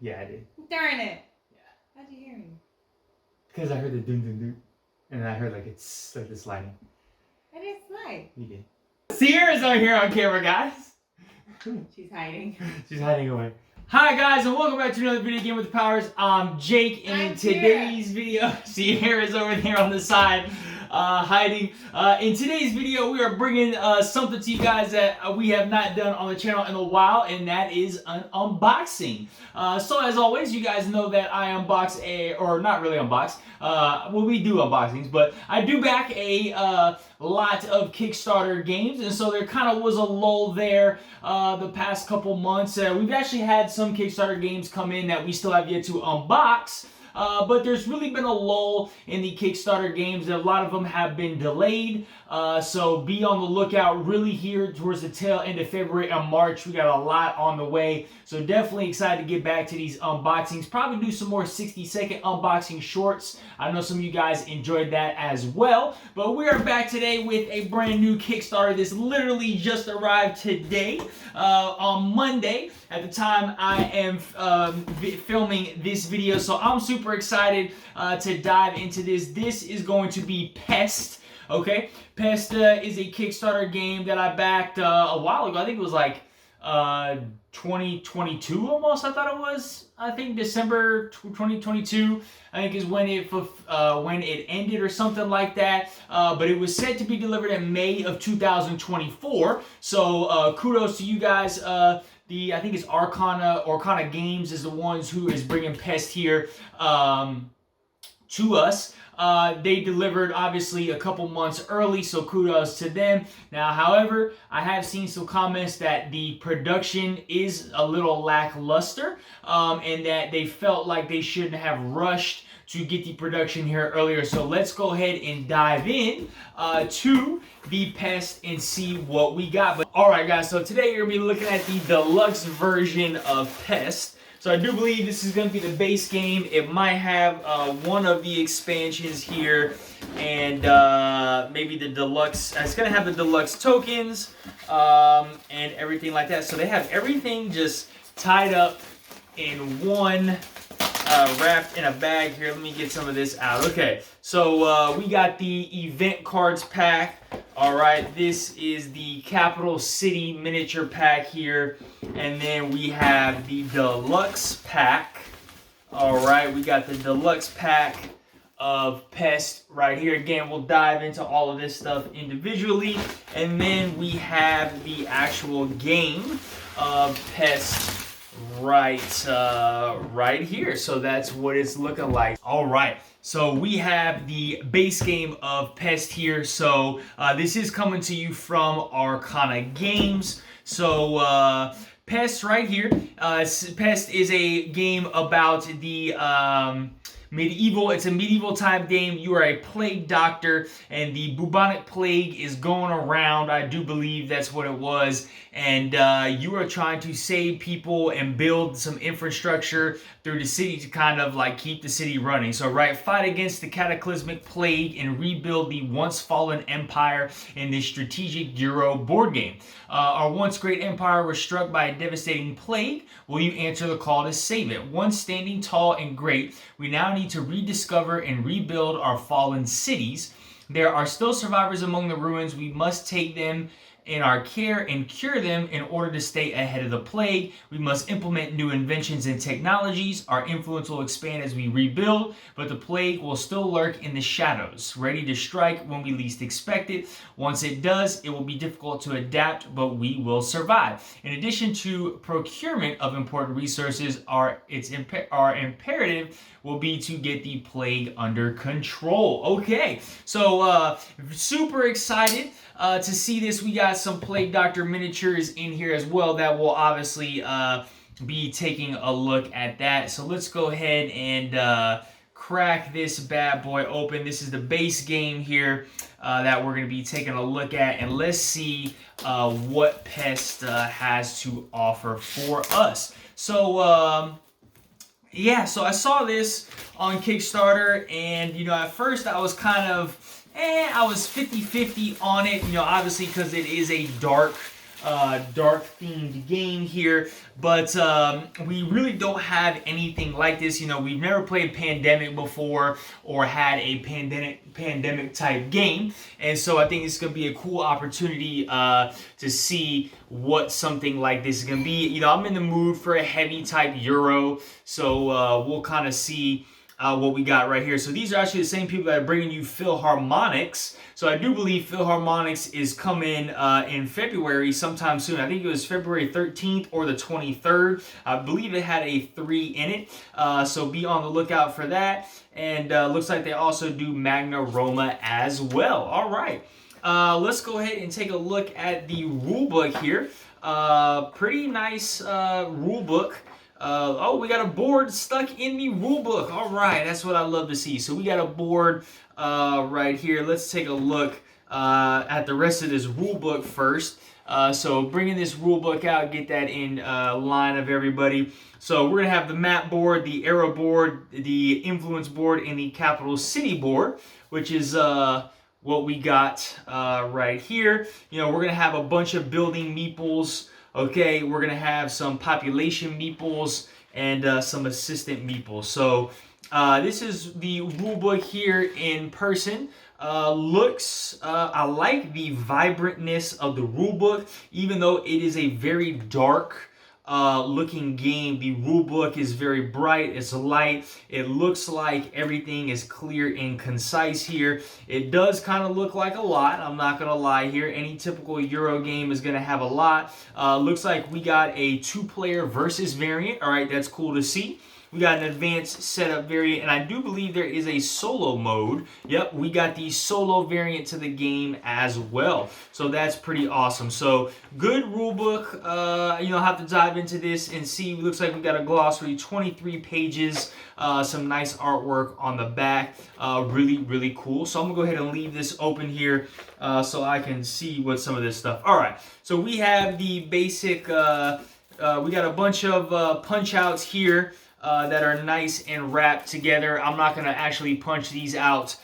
Yeah, I did. Darn it. Yeah. How'd you hear me? Because I heard the dun dun dun. And I heard like it's like the sliding. I didn't slide. You did. Cierra's over here on camera, guys. She's hiding. She's hiding away. Hi guys, and welcome back to another video game with the powers. I'm Jake, and in today's video, Sierra's over there on the side, hiding. In today's video, we are bringing something to you guys that we have not done on the channel in a while, and that is an unboxing. So as always, you guys know that I unbox or not really unbox. Well, we do unboxings, but I do back a lot of Kickstarter games, and so there kind of was a lull there the past couple months. We've actually had some Kickstarter games come in that we still have yet to unbox. But there's really been a lull in the Kickstarter games. A lot of them have been delayed. So be on the lookout really here towards the tail end of February and March. We got a lot on the way. So definitely excited to get back to these unboxings. Probably do some more 60-second unboxing shorts. I know some of you guys enjoyed that as well. But we are back today with a brand new Kickstarter. This literally just arrived today on Monday at the time I am filming this video. So I'm super excited to dive into this. This is going to be Pest. Okay, Pest is a Kickstarter game that I backed a while ago. I think it was like 2022 almost. I thought it was. I think December 2022. I think is when it ended or something like that. But it was set to be delivered in May of 2024. So kudos to you guys. I think it's Archona Games is the ones who is bringing Pest here to us. They delivered obviously a couple months early, so kudos to them. Now, however, I have seen some comments that the production is a little lackluster, and that they felt like they shouldn't have rushed to get the production here earlier. So let's go ahead and dive in to the Pest and see what we got. But all right, guys, so today you're gonna be looking at the deluxe version of Pest. So I do believe this is going to be the base game. It might have one of the expansions here, and maybe the deluxe. It's going to have the deluxe tokens and everything like that. So they have everything just tied up in one, wrapped in a bag here. Let me get some of this out. Okay, so we got the event cards pack. All right, this is the Capital City miniature pack here. And then we have the Deluxe Pack. All right, we got the Deluxe Pack of Pest right here. Again, we'll dive into all of this stuff individually. And then we have the actual game of Pest right here. So that's what it's looking like. All right. So we have the base game of Pest here. So this is coming to you from Archona Games. So Pest right here. Pest is a game about the it's a medieval type game. You are a plague doctor, and the bubonic plague is going around. I do believe that's what it was. And you are trying to save people and build some infrastructure through the city to kind of like keep the city running. So fight against the cataclysmic plague and rebuild the once fallen empire in this strategic Euro board game. Our once great empire was struck by a devastating plague. Will you answer the call to save it? Once standing tall and great, we now need to rediscover and rebuild our fallen cities. There are still survivors among the ruins. We must take them in our care and cure them in order to stay ahead of the plague. We must implement new inventions and technologies. Our influence will expand as we rebuild, but the plague will still lurk in the shadows, ready to strike when we least expect it. Once it does, it will be difficult to adapt, but we will survive. In addition to procurement of important resources, our imperative will be to get the plague under control. Okay, so super excited to see this. We got some Plague Doctor miniatures in here as well that will obviously be taking a look at that. So let's go ahead and crack this bad boy open. This is the base game here that we're going to be taking a look at, and let's see what Pest has to offer for us. So yeah, so I saw this on Kickstarter, and at first I was kind of I was 50-50 on it, obviously because it is a dark dark themed game here, but we really don't have anything like this. You know, we've never played Pandemic before or had a pandemic type game, and so I think it's going to be a cool opportunity to see what something like this is going to be. You know, I'm in the mood for a heavy type Euro, so we'll kind of see what we got right here. So these are actually the same people that are bringing you Philharmonics. So I do believe Philharmonics is coming in February sometime soon. I think it was February 13th or the 23rd. I believe it had a 3 in it. So be on the lookout for that. And looks like they also do Magna Roma as well. All right. Let's go ahead and take a look at the rule book here. Pretty nice rule book. Oh, we got a board stuck in the rule book. All right, that's what I love to see. So we got a board right here. Let's take a look at the rest of this rule book first. So bringing this rule book out, get that in line of everybody. So we're going to have the map board, the arrow board, the influence board, and the capital city board, which is what we got right here. You know, we're going to have a bunch of building meeples. Okay, we're going to have some population meeples and some assistant meeples. So this is the rule book here in person. I like the vibrantness of the rule book, even though it is a very dark looking game. The rule book is very bright, it's light, it looks like everything is clear and concise here. It does kind of look like a lot, I'm not gonna lie here. Any typical Euro game is gonna have a lot. Looks like we got a 2-player versus variant. All right, that's cool to see. We got an advanced setup variant, and I do believe there is a solo mode. Yep, we got the solo variant to the game as well. So that's pretty awesome. So good rule book. You know, have to dive into this and see. Looks like we got a glossary, 23 pages, some nice artwork on the back. Really, really cool. So I'm gonna go ahead and leave this open here so I can see what some of this stuff. All right, so we have the basic, we got a bunch of punch outs here. That are nice and wrapped together. I'm not going to actually punch these out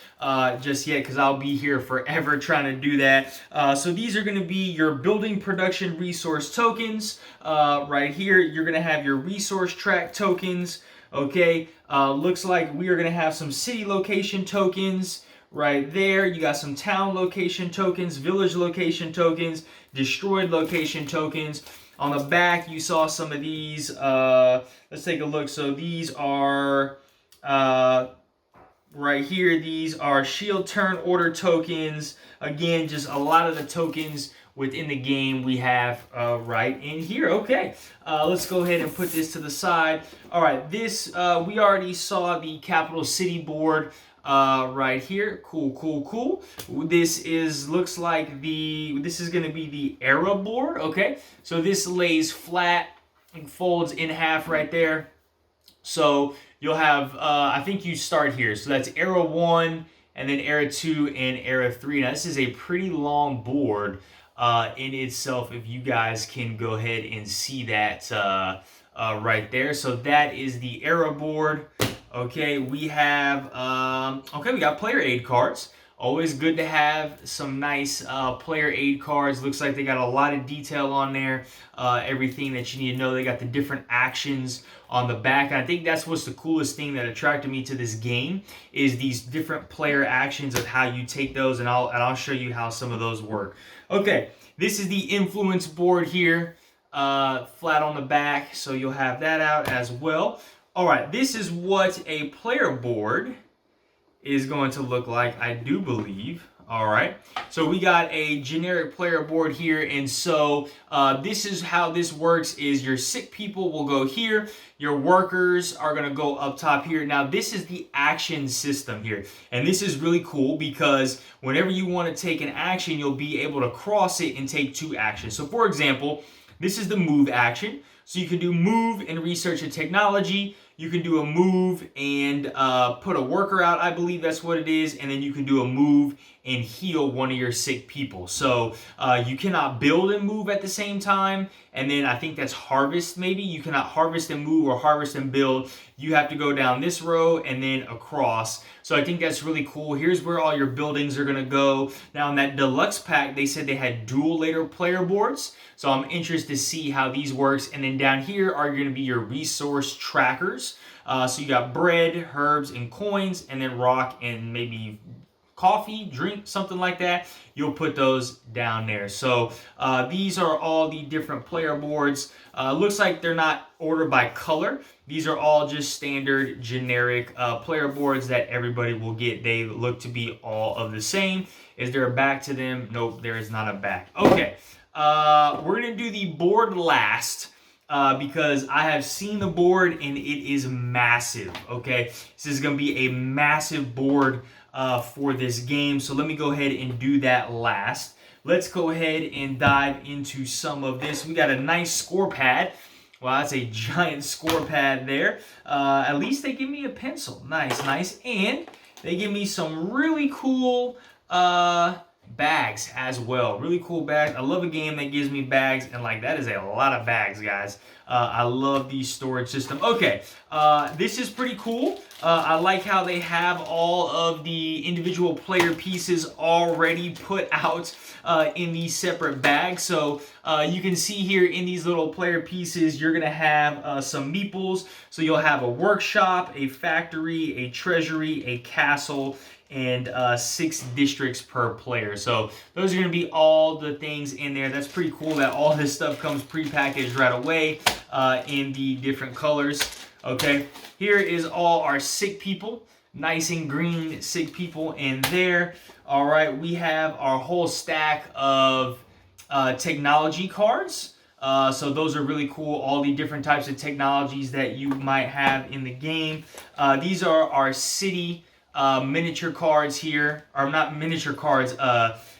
just yet because I'll be here forever trying to do that. So these are going to be your building production resource tokens. Right here, you're going to have your resource track tokens. Okay, looks like we are going to have some city location tokens. Right there, you got some town location tokens, village location tokens, destroyed location tokens. On the back, you saw some of these. Let's take a look. So these are right here. These are shield turn order tokens. Again, just a lot of the tokens within the game we have right in here. Okay, let's go ahead and put this to the side. All right, this we already saw the capital city board. Right here, cool. This looks like this is gonna be the arrow board. Okay, so this lays flat and folds in half right there. So you'll have, I think you start here. So that's arrow 1, and then arrow 2, and arrow 3. Now this is a pretty long board in itself. If you guys can go ahead and see that right there. So that is the arrow board. Okay, we have, we got player aid cards. Always good to have some nice player aid cards. Looks like they got a lot of detail on there. Everything that you need to know. They got the different actions on the back. And I think that's what's the coolest thing that attracted me to this game is these different player actions of how you take those, and I'll show you how some of those work. Okay, this is the influence board here, flat on the back, so you'll have that out as well. All right, this is what a player board is going to look like, I do believe. All right, so we got a generic player board here, and so this is how this works is your sick people will go here, your workers are going to go up top here. Now this is the action system here, and this is really cool because whenever you want to take an action, you'll be able to cross it and take 2 actions. So for example, this is the move action, so you can do move and research and technology. You can do a move and put a worker out, I believe that's what it is, and then you can do a move and heal one of your sick people. So you cannot build and move at the same time. And then I think that's harvest maybe. You cannot harvest and move or harvest and build. You have to go down this row and then across. So I think that's really cool. Here's where all your buildings are going to go. Now in that deluxe pack, they said they had dual layer player boards. So I'm interested to see how these works. And then down here are going to be your resource trackers. So you got bread, herbs, and coins, and then rock and maybe coffee, drink, something like that. You'll put those down there. So these are all the different player boards. Looks like they're not ordered by color. These are all just standard generic player boards that everybody will get. They look to be all of the same. Is there a back to them? Nope, there is not a back. Okay, we're gonna do the board last. Because I have seen the board and it is massive, okay? This is going to be a massive board for this game, so let me go ahead and do that last. Let's go ahead and dive into some of this. We got a nice score pad. Wow, that's a giant score pad there. At least they give me a pencil. Nice, nice. And they give me some really cool bags as well. Really cool bags. I love a game that gives me bags, and like that is a lot of bags, guys. I love the storage system. Okay, this is pretty cool. I like how they have all of the individual player pieces already put out in these separate bags. So you can see here in these little player pieces, you're gonna have some meeples. So you'll have a workshop, a factory, a treasury, a castle, and 6 districts per player. So those are going to be all the things in there. That's pretty cool that all this stuff comes pre-packaged right away in the different colors. Okay, here is all our sick people. Nice and green sick people in there. All right, we have our whole stack of technology cards. So those are really cool, all the different types of technologies that you might have in the game. These are our city miniature cards here, or not miniature cards,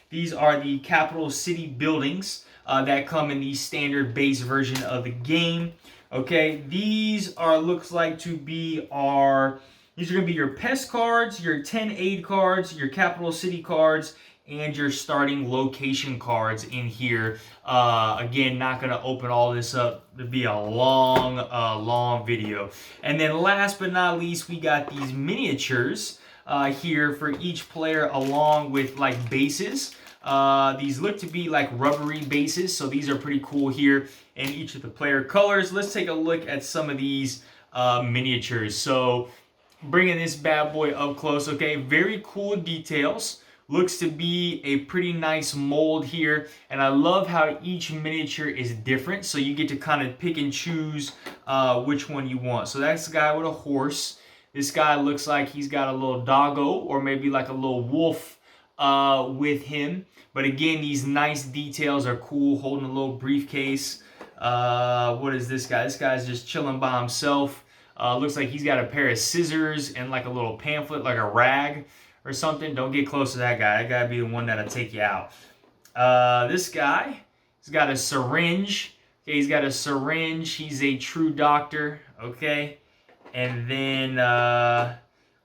these are the capital city buildings that come in the standard base version of the game. Okay, these are looks like to be our, these are going to be your pest cards, your 10 aid cards, your capital city cards, and your starting location cards in here. Again, not going to open all this up. It'd be a long video. And then last but not least, we got these miniatures here for each player, along with like bases. These look to be like rubbery bases, so these are pretty cool here in each of the player colors. Let's take a look at some of these miniatures. So bringing this bad boy up close, okay, very cool details. Looks to be a pretty nice mold here, and I love how each miniature is different, so you get to kind of pick and choose which one you want. So that's the guy with a horse. This guy looks like he's got a little doggo or maybe like a little wolf with him. But again, these nice details are cool, holding a little briefcase. What is this guy? This guy's just chilling by himself. Looks like he's got a pair of scissors and like a little pamphlet, like a rag or something. Don't get close to that guy. That guy be the one that'll take you out. This guy, he's got a syringe. Okay, he's got a syringe. He's a true doctor. Okay. And then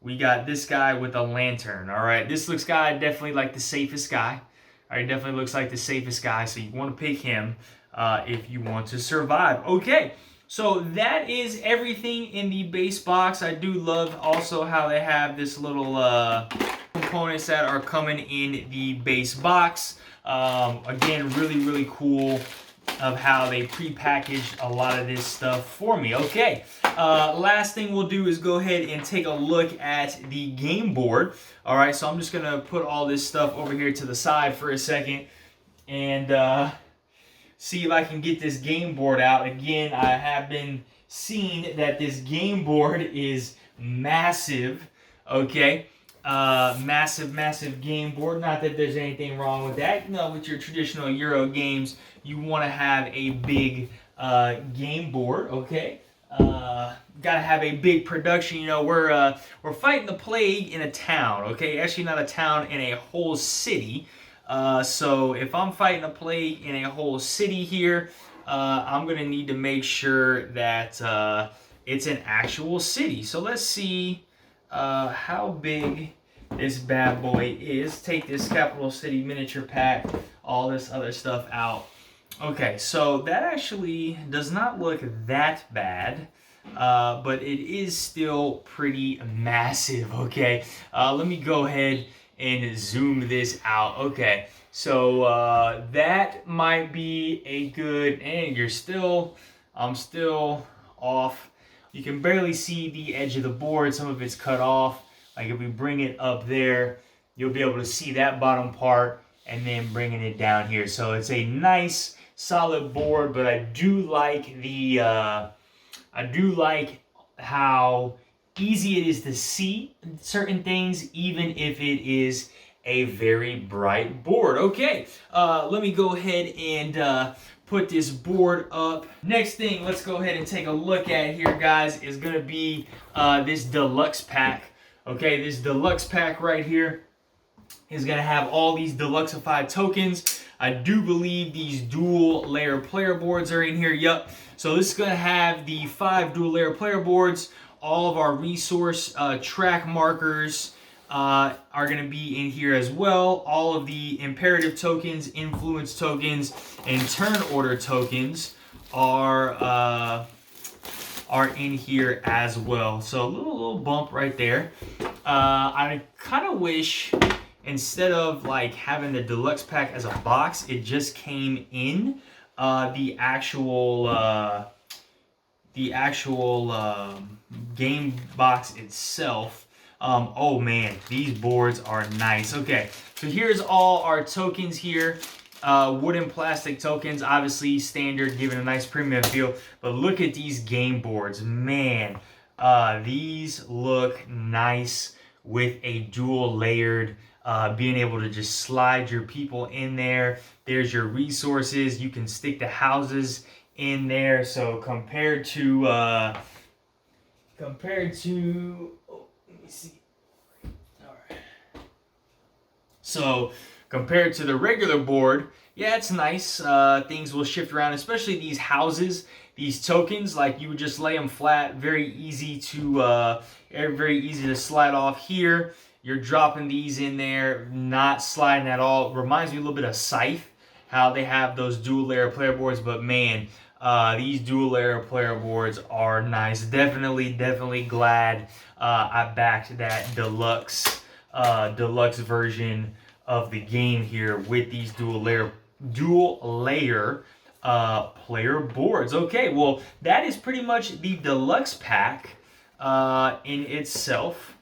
we got this guy with a lantern. All right, this looks guy definitely like the safest guy. All right, definitely looks like the safest guy. So you want to pick him if you want to survive. Okay, so that is everything in the base box. I do love also how they have this little components that are coming in the base box. Again, really cool of how they pre-packaged a lot of this stuff for me. Okay, last thing we'll do is go ahead and take a look at the game board. All right, so I'm just gonna put all this stuff over here to the side for a second and see if I can get this game board out. Again, I have been seeing that this game board is massive. Okay, massive game board. Not that there's anything wrong with that. You know, with your traditional Euro games, you want to have a big game board. Okay, gotta have a big production. You know, we're fighting the plague in a town. Okay, actually not a town, in a whole city. So if I'm fighting a plague in a whole city here, I'm gonna need to make sure that it's an actual city. So let's see how big this bad boy is. Take this Capital City miniature pack, all this other stuff out. Okay, so that actually does not look that bad, but it is still pretty massive, okay? Let me go ahead and zoom this out. Okay, so that might be a good, and I'm still off. You can barely see the edge of the board, some of it's cut off. Like if we bring it up there, you'll be able to see that bottom part, and then bringing it down here. So it's a nice solid board, but I do like the how easy it is to see certain things, even if it is a very bright board. Okay, let me go ahead and put this board up. Next thing, let's go ahead and take a look at here, guys, is gonna be this deluxe pack. Okay, this deluxe pack right here is gonna have all these deluxeified tokens. I do believe these dual layer player boards are in here. Yup. So this is gonna have the 5 dual layer player boards. All of our resource track markers are gonna be in here as well. All of the imperative tokens, influence tokens, and turn order tokens are in here as well. So a little bump right there. I kind of wish, instead of like having the deluxe pack as a box, it just came in the actual game box itself. Oh man, these boards are nice. Okay, so here's all our tokens here. Wooden plastic tokens, obviously standard, giving a nice premium feel. But look at these game boards, man. These look nice with a dual layered, being able to just slide your people in there. There's your resources. You can stick the houses in there. So compared to oh, let me see. All right. So compared to the regular board, yeah, it's nice. Things will shift around, especially these houses, these tokens. Like you would just lay them flat, very easy to slide off here. You're dropping these in there, not sliding at all. Reminds me a little bit of Scythe, how they have those dual layer player boards. But man, these dual layer player boards are nice. Definitely glad I backed that deluxe version of the game here with these dual layer player boards. Okay, well that is pretty much the deluxe pack in itself.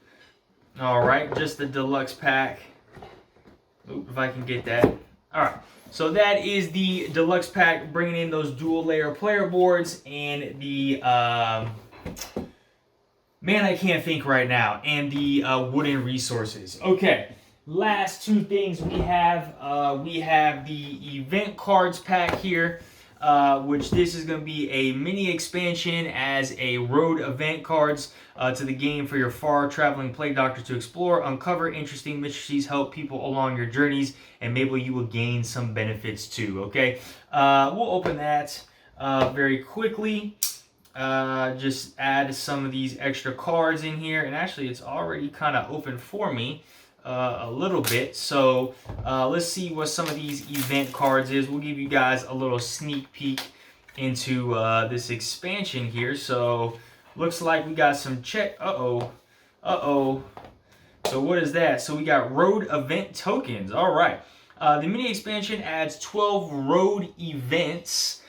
All right, just the deluxe pack. Oop, if I can get that. All right, so that is the deluxe pack, bringing in those dual layer player boards and the man, I can't think right now, and the wooden resources. Okay, last two things we have the event cards pack here, which this is going to be a mini expansion as a road event cards to the game for your far traveling play doctor to explore, uncover interesting mysteries, help people along your journeys, and maybe you will gain some benefits too. Okay, we'll open that very quickly. Just add some of these extra cards in here, and actually it's already kind of open for me a little bit. So let's see what some of these event cards is. We'll give you guys a little sneak peek into this expansion here. So looks like we got some check. So what is that? So we got road event tokens. All right. The mini expansion adds 12 road events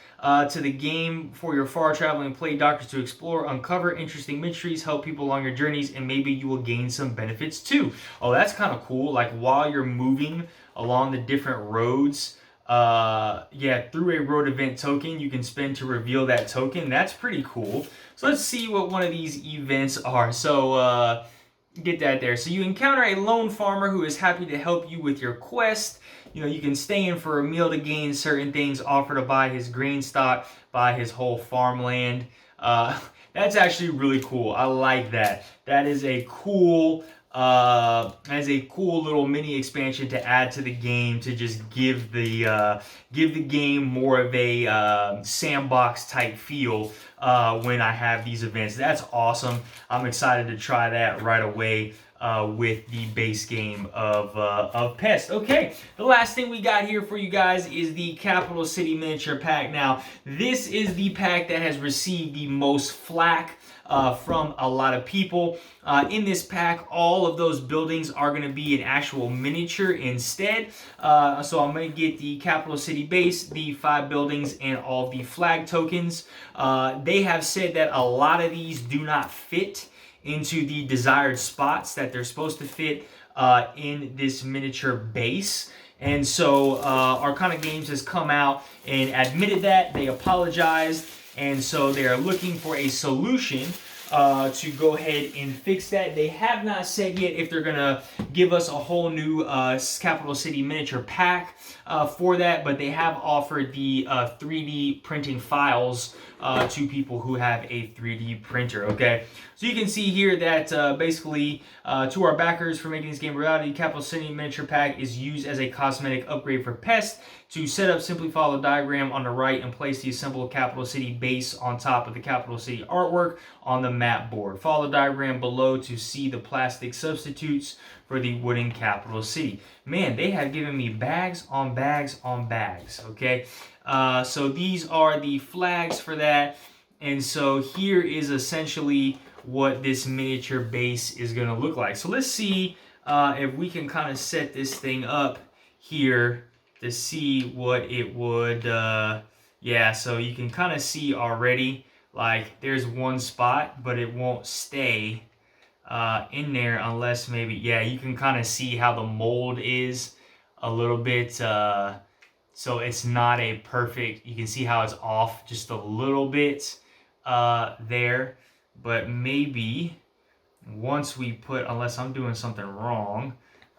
to the game for your far traveling play doctors to explore, uncover interesting mysteries, help people along your journeys, and maybe you will gain some benefits too. Oh, that's kind of cool. Like while you're moving along the different roads, through a road event token you can spend to reveal that token. That's pretty cool. So let's see what one of these events are. So get that there. So you encounter a lone farmer who is happy to help you with your quest. You can stay in for a meal to gain certain things, offer to buy his grain stock, buy his whole farmland. That's actually really cool. I like that. That is a cool little mini expansion to add to the game, to just give the game more of a sandbox type feel when I have these events. That's awesome. I'm excited to try that right away. with the base game of Pest. Okay, the last thing we got here for you guys is the Capital City Miniature Pack. Now, this is the pack that has received the most flack from a lot of people. In this pack, all of those buildings are going to be an actual miniature instead. So I'm going to get the Capital City base, the 5 buildings, and all the flag tokens. They have said that a lot of these do not fit into the desired spots that they're supposed to fit in this miniature base. And so Archona Games has come out and admitted that. They apologized. And so they are looking for a solution to go ahead and fix that. They have not said yet if they're going to give us a whole new Capital City miniature pack for that, but they have offered the 3D printing files to people who have a 3D printer, okay? So you can see here that basically to our backers for making this game a reality, Capital City miniature pack is used as a cosmetic upgrade for Pest. To set up, simply follow the diagram on the right and place the assembled Capital City base on top of the Capital City artwork on the map board. Follow the diagram below to see the plastic substitutes for the wooden Capital City. Man, they have given me bags on bags on bags, okay? So these are the flags for that. And so here is essentially what this miniature base is going to look like. So let's see if we can kind of set this thing up here to see what it would, yeah, so you can kind of see already, like, there's one spot, but it won't stay in there unless maybe, yeah, you can kind of see how the mold is a little bit, so it's not a perfect, you can see how it's off just a little bit there, but maybe once we put, unless I'm doing something wrong,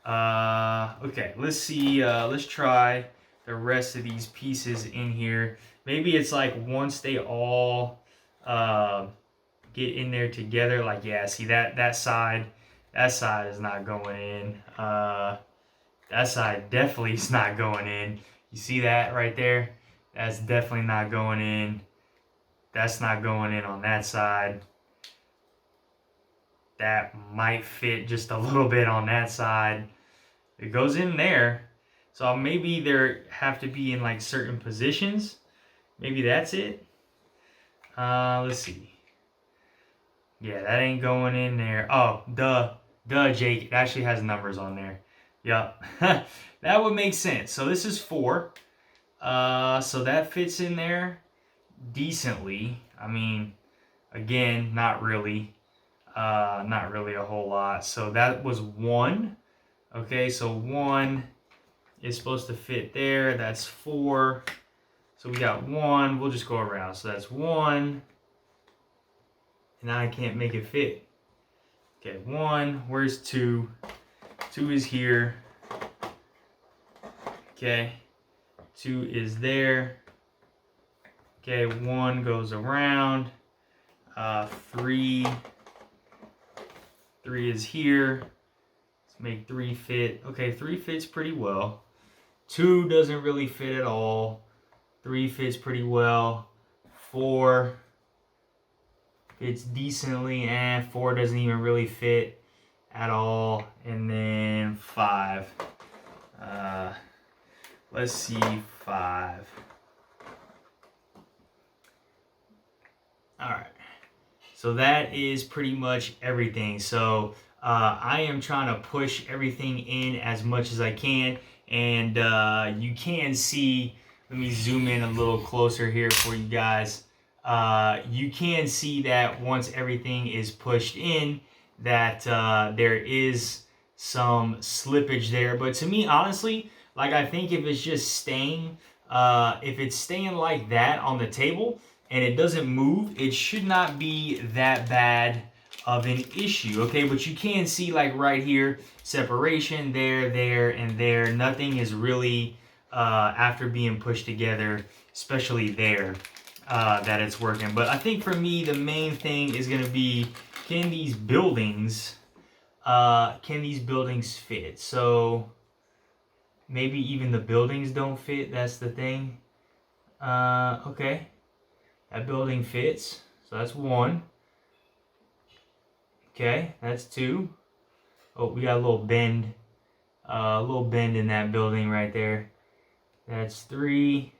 okay, let's see, let's try the rest of these pieces in here. Maybe it's like once they all get in there together, like, yeah, see that side is not going in. That side definitely is not going in. You see that right there? That's definitely not going in. That's not going in on that side. That might fit just a little bit on that side. It goes in there. So maybe there have to be in like certain positions. Maybe that's it. Let's see. Yeah, that ain't going in there. Oh, duh, Jake. It actually has numbers on there. Yup. That would make sense. So this is 4. So that fits in there decently. I mean, again, not really a whole lot. So that was 1. Okay, so 1 is supposed to fit there. That's 4. So we got 1. We'll just go around. So that's 1. And now I can't make it fit. Okay, 1. Where's 2? 2 is here. Okay. 2 is there. Okay, 1 goes around. 3 is here. Let's make 3 fit. Okay, 3 fits pretty well. 2 doesn't really fit at all. 3 fits pretty well. 4 fits decently, and 4 doesn't even really fit at all. And then 5. Let's see, 5. All right. So that is pretty much everything. So I am trying to push everything in as much as I can. And you can see, let me zoom in a little closer here for you guys. You can see that once everything is pushed in, that there is some slippage there. But to me, honestly, like, I think if it's just staying, if it's staying like that on the table and it doesn't move, it should not be that bad of an issue, okay? But you can see, like, right here, separation there, there, and there. Nothing is really, after being pushed together, especially there, that it's working. But I think for me, the main thing is going to be, can these buildings fit? So maybe even the buildings don't fit. That's the thing. Okay. That building fits. So that's 1. Okay, that's 2. Oh, we got a little bend. A little bend in that building right there. That's 3.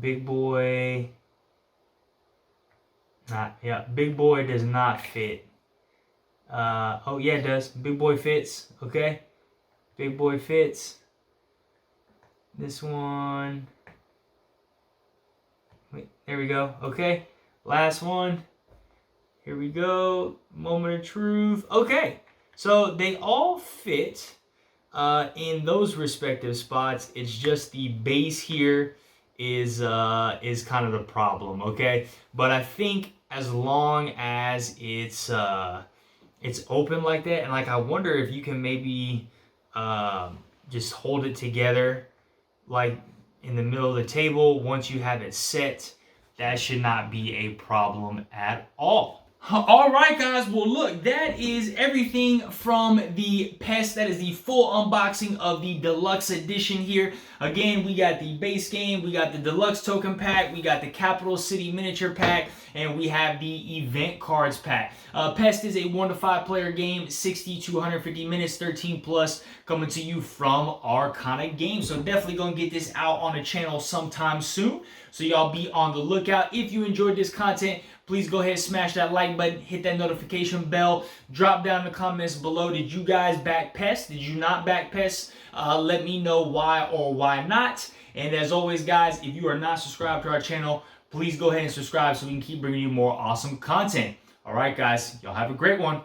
Big boy. Big boy does not fit. Oh yeah, it does. Big boy fits. Okay. Big boy fits. This one. Wait, there we go. Okay. Last one. Here we go. Moment of truth. Okay. So they all fit in those respective spots. It's just the base here is kind of the problem, okay? But I think as long as it's open like that, and like I wonder if you can maybe just hold it together like in the middle of the table once you have it set, that should not be a problem at all. All right, guys. Well, look, that is everything from the Pest. That is the full unboxing of the Deluxe Edition here. Again, we got the base game, we got the Deluxe Token Pack, we got the Capital City Miniature Pack, and we have the Event Cards Pack. Pest is a 1 to 5 player game, 60 to 150 minutes, 13 plus, coming to you from Archona Games. So definitely gonna get this out on the channel sometime soon. So y'all be on the lookout. If you enjoyed this content, please go ahead and smash that like button, hit that notification bell, drop down in the comments below. Did you guys back Pest? Did you not back Pest? Let me know why or why not. And as always, guys, if you are not subscribed to our channel, please go ahead and subscribe so we can keep bringing you more awesome content. All right, guys, y'all have a great one.